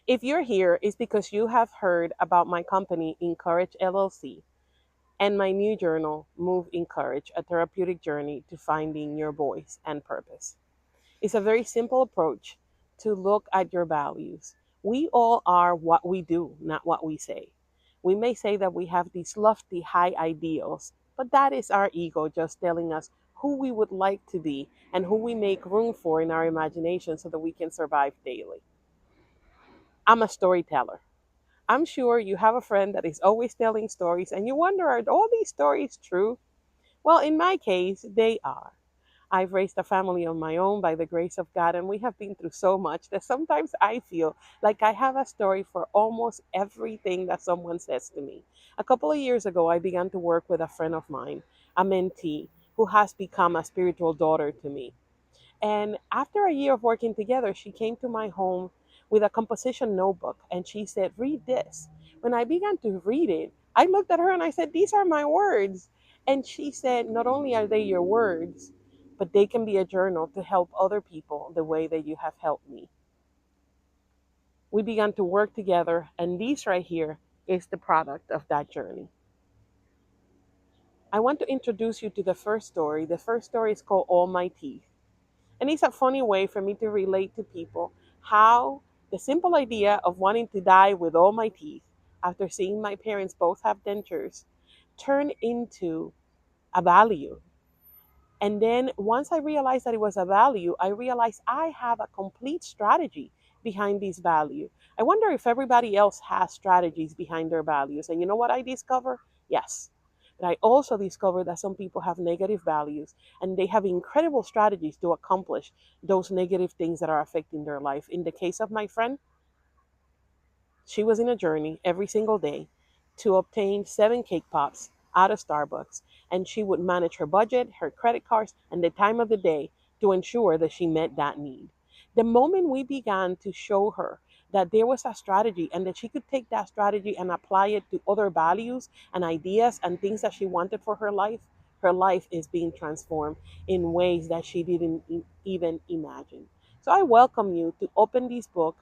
If you're here, it's because you have heard about my company, Encourage LLC, and my new journal, Move Encourage, a therapeutic journey to finding your voice and purpose. It's a very simple approach to look at your values. We all are what we do, not what we say. We may say that we have these lofty, high ideals, but that is our ego just telling us who we would like to be and who we make room for in our imagination so that we can survive daily. I'm a storyteller. I'm sure you have a friend that is always telling stories and you wonder, are all these stories true? Well, in my case, they are. I've raised a family of my own by the grace of God, and we have been through so much that sometimes I feel like I have a story for almost everything that someone says to me. A couple of years ago, I began to work with a friend of mine, a mentee, who has become a spiritual daughter to me. And after a year of working together, she came to my home with a composition notebook and she said, "Read this." When I began to read it, I looked at her and I said, "These are my words." And she said, "Not only are they your words, but they can be a journal to help other people the way that you have helped me." We began to work together, and this right here is the product of that journey. I want to introduce you to the first story. The first story is called All My Teeth. And it's a funny way for me to relate to people how the simple idea of wanting to die with all my teeth after seeing my parents both have dentures turned into a value. And then once I realized that it was a value, I realized I have a complete strategy behind these value. I wonder if everybody else has strategies behind their values. And you know what I discover? Yes. But I also discovered that some people have negative values and they have incredible strategies to accomplish those negative things that are affecting their life. In the case of my friend, she was in a journey every single day to obtain 7 cake pops out of Starbucks, and she would manage her budget, her credit cards, and the time of the day to ensure that she met that need. The moment we began to show her that there was a strategy and that she could take that strategy and apply it to other values and ideas and things that she wanted for her life is being transformed in ways that she didn't even imagine. So I welcome you to open this book,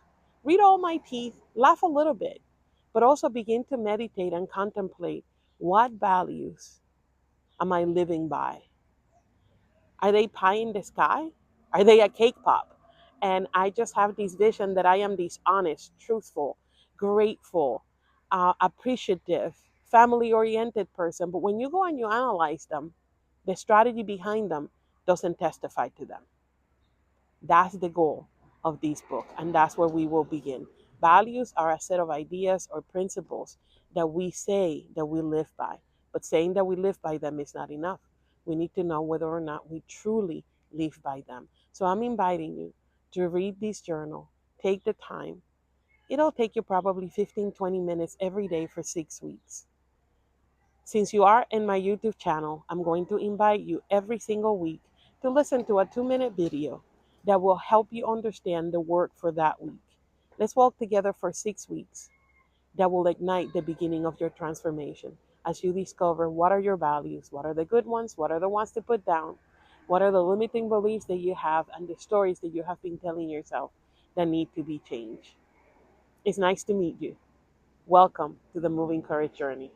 read All My Teeth, laugh a little bit, but also begin to meditate and contemplate, what values am I living by? Are they pie in the sky? Are they a cake pop? And I just have this vision that I am this honest, truthful, grateful, appreciative, family oriented person. But when you go and you analyze them, the strategy behind them doesn't testify to them. That's the goal of this book, and that's where we will begin. Values are a set of ideas or principles that we say that we live by, but saying that we live by them is not enough. We need to know whether or not we truly live by them. So I'm inviting you to read this journal, take the time. It'll take you probably 15, 20 minutes every day for 6 weeks. Since you are in my YouTube channel, I'm going to invite you every single week to listen to a 2-minute video that will help you understand the work for that week. Let's walk together for 6 weeks. That will ignite the beginning of your transformation as you discover what are your values, what are the good ones, what are the ones to put down, what are the limiting beliefs that you have, and the stories that you have been telling yourself that need to be changed. It's nice to meet you. Welcome to the Moving Courage journey.